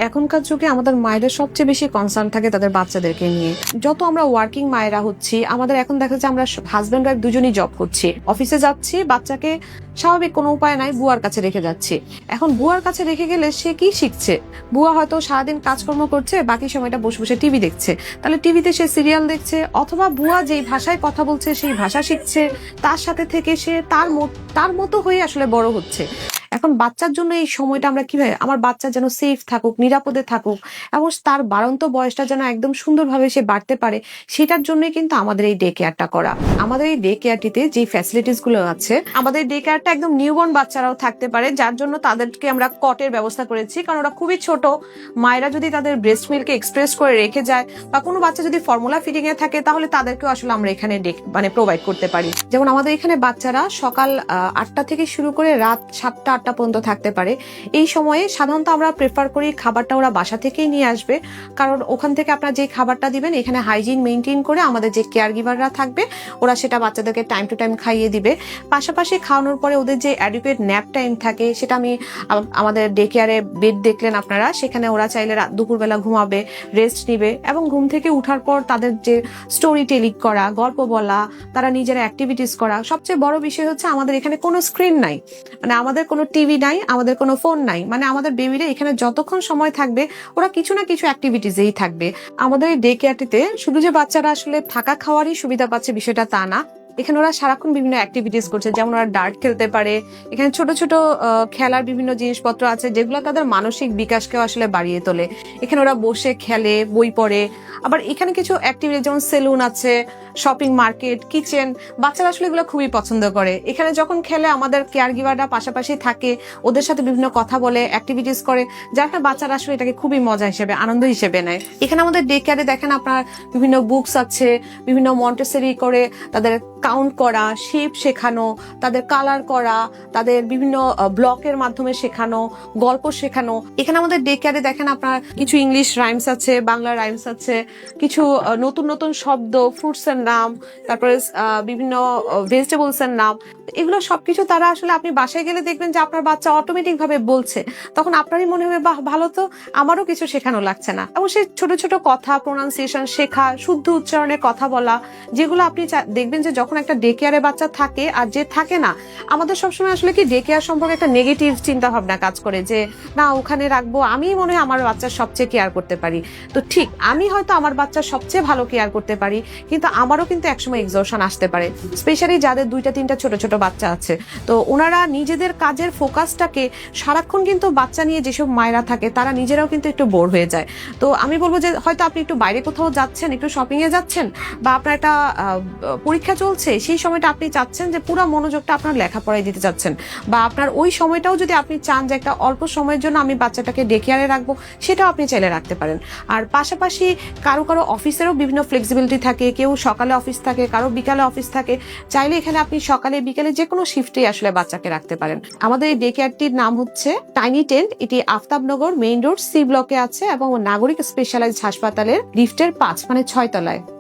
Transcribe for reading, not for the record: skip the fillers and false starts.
এখনকার যুগে আমাদের মায়েদের সবচেয়ে বেশি কনসার্ন থাকে তাদের বাচ্চাদেরকে নিয়ে। যত আমরা ওয়ার্কিং মায়েরা হচ্ছি, আমাদের এখন দেখা যাচ্ছে আমরা হাজব্যান্ড ওয়াইফ দুজনেই জব করছি, অফিসে যাচ্ছি, বাচ্চাকে স্বাভাবিক কোনো উপায় নাই বুয়ার কাছে রেখে যাচ্ছি। এখন বুয়ার কাছে রেখে গেলে সে কি শিখছে? বুয়া হয়তো সারাদিন কাজকর্ম করছে, বাকি সময়টা বসে বসে টিভি দেখছে। তাহলে টিভিতে সে সিরিয়াল দেখছে, অথবা বুয়া যেই ভাষায় কথা বলছে সেই ভাষা শিখছে, তার সাথে থেকে সে তার মতো হয়ে আসলে বড় হচ্ছে। এখন বাচ্চার জন্য এই সময়টা আমরা কিভাবে, আমার বাচ্চা যেন সেফ থাকুক, নিরাপদে থাকুক এবং তার বাড়ন্ত বয়সটা যেন একদম সুন্দরভাবে সে বাড়তে পারে, সেটার জন্যই কিন্তু আমাদের এই ডে কেয়ারটা করা। আমাদের এই ডে কেয়ারটিতে যে ফ্যাসিলিটিস গুলো আছে, আমাদের ডে কেয়ারটা একদম নিউবর্ন বাচ্চারাও থাকতে পারে, যার জন্য তাদেরকে আমরা কটের ব্যবস্থা করেছি। কারণ ওরা খুবই ছোট, মায়েরা যদি তাদের ব্রেস্ট মিল্ককে এক্সপ্রেস করে রেখে যায় বা কোনো বাচ্চা যদি ফর্মুলা ফিডিং এ থাকে, তাহলে তাদেরকেও আসলে আমরা এখানে প্রোভাইড করতে পারি। যেমন আমাদের এখানে বাচ্চারা সকাল 8টা থেকে শুরু করে রাত 7টা 8টা পর্যন্ত থাকতে পারে। এই সময়ে সাধারণত আমরা প্রেফার করি খাবারটা ওরা বাসা থেকেই নিয়ে আসবে, কারণ ওখান থেকে আপনারা যে খাবারটা দিবেন এখানে হাইজিন মেনটেন করে আমাদের যে কেয়ার গিভাররা থাকবে ওরা সেটা বাচ্চাদেরকে টাইম টু টাইম খাইয়ে দিবে। পাশাপাশি খাওয়ানোর পরে ওদের যে অ্যাডিকুয়েট ন্যাপ টাইম থাকে, সেটা আমি আমাদের ডে কেয়ারে বেড দেখলেন আপনারা, সেখানে ওরা চাইলে দুপুরবেলা ঘুমাবে, রেস্ট নিবে এবং ঘুম থেকে উঠার পর তাদের যে স্টোরি টেলিং করা, গল্প বলা, তারা নিজেরা অ্যাক্টিভিটিস করা। সবচেয়ে বড় বিষয় হচ্ছে আমাদের এখানে কোনো স্ক্রিন নাই, মানে আমাদের কোনো টিভি নাই, আমাদের কোনো ফোন নাই। মানে আমাদের বেবিরা এখানে যতক্ষণ সময় থাকবে ওরা কিছু না কিছু অ্যাক্টিভিটিসেই থাকবে। আমাদের এই ডে কেয়ারটিতে শুধু যে বাচ্চারা আসলে থাকা খাওয়ারই সুবিধা পাচ্ছে বিষয়টা তা না, এখানে ওরা সারাক্ষণ বিভিন্ন অ্যাক্টিভিটিস করছে। যেমন ওরা ডার্ট খেলতে পারে, এখানে ছোট ছোট খেলার বিভিন্ন জিনিসপত্র আছে যেগুলো তাদের মানসিক বিকাশকেও আসলে বাড়িয়ে তোলে। এখানে ওরা বসে খেলে, বই পড়ে। আবার এখানে কিছু অ্যাক্টিভিটি যেমন সেলুন আছে, শপিং মার্কেট, কিচেন, বাচ্চারা আসলে এগুলো খুবই পছন্দ করে। এখানে যখন খেলে আমাদের কেয়ার গিভাররা পাশাপাশি থাকে, ওদের সাথে বিভিন্ন কথা বলে, অ্যাক্টিভিটিস করে, যার কারণে বাচ্চারা আসলে এটাকে খুবই মজা হিসেবে, আনন্দ হিসেবে নেয়। এখানে আমাদের ডে কেয়ারে দেখেন আপনার বিভিন্ন বুকস আছে, বিভিন্ন মন্টেসরি করে তাদের কাউন্ট করা, শেপ শেখানো, তাদের কালার করা, তাদের বিভিন্ন ব্লকের মাধ্যমে শেখানো, গল্প শেখানো। এখানে আমাদের ডে কেয়ারে দেখেন আপনার কিছু ইংলিশ রাইমস আছে, বাংলা রাইমস আছে, কিছু নতুন নতুন শব্দ, ফ্রুটস এর নাম, তারপরে বিভিন্ন ভেজিটেবলস এর নাম। এগুলো সবকিছু তারা আসলে আপনি বাসায় গেলে দেখবেন যে আপনার বাচ্চা অটোমেটিক ভাবে বলছে, তখন আপনারই মনে হবে বাহ ভালো তো, আমারও কিছু শেখানো লাগছে না। এবং সেই ছোট ছোট কথা, প্রোনাউন্সিয়েশন শেখা, শুদ্ধ উচ্চারণে কথা বলা, যেগুলো আপনি দেখবেন যে যখন একটা ডে কেয়ারে বাচ্চা থাকে আর যে থাকে না, আমাদের সবসময় আসলে কি ডে কেয়ার সম্পর্কে একটা নেগেটিভ চিন্তা ভাবনা কাজ করে যে না ওখানে রাখবো, আমি মনে হয় আমার বাচ্চার সবচেয়ে কেয়ার করতে পারি। তো ঠিক, আমি হয়তো আমার বাচ্চার সবচেয়ে ভালো কেয়ার করতে পারি, কিন্তু আমারও কিন্তু একসময় এক্সহশন আসতে পারে, স্পেশালি যাদের 2টা 3টা ছোট ছোট বাচ্চা আছে। তো ওনারা নিজেদের কাজের ফোকাসটাকে সারাক্ষণ, কিন্তু বাচ্চা নিয়ে যেসব মায়েরা থাকে তারা নিজেরাও কিন্তু একটু বোর হয়ে যায়। তো আমি বলবো যে হয়তো আপনি একটু বাইরে কোথাও যাচ্ছেন, একটু শপিং এ যাচ্ছেন, বা আপনার একটা পরীক্ষা চলছে, সেই সময়টা আপনি চাচ্ছেন যে পুরো মনোযোগটা আপনার লেখাপড়ায় দিতে চাচ্ছেন, বা আপনার ওই সময়টাও যদি আপনি চান যে একটা অল্প সময়ের জন্য আমি বাচ্চাটাকে ডে কেয়ারে রাখবো, সেটাও আপনি চাইলে রাখতে পারেন। আর পাশাপাশি কারো কারো অফিসেরও বিভিন্ন ফ্লেক্সিবিলিটি থাকে, কেউ সকালে অফিস থাকে, কারো বিকালে অফিস থাকে, চাইলে এখানে আপনি সকালে বিকালে যে কোনো শিফটে আসলে বাচ্চাকে রাখতে পারেন। আমাদের এই ডে কেয়ারটির নাম হচ্ছে টাইনি টেন্ট। এটি আফতাবনগর মেইন রোড সি ব্লকে আছে এবং নাগরিক স্পেশালাইজড হাসপাতালের লিফটের 5 মানে 6 তলায়।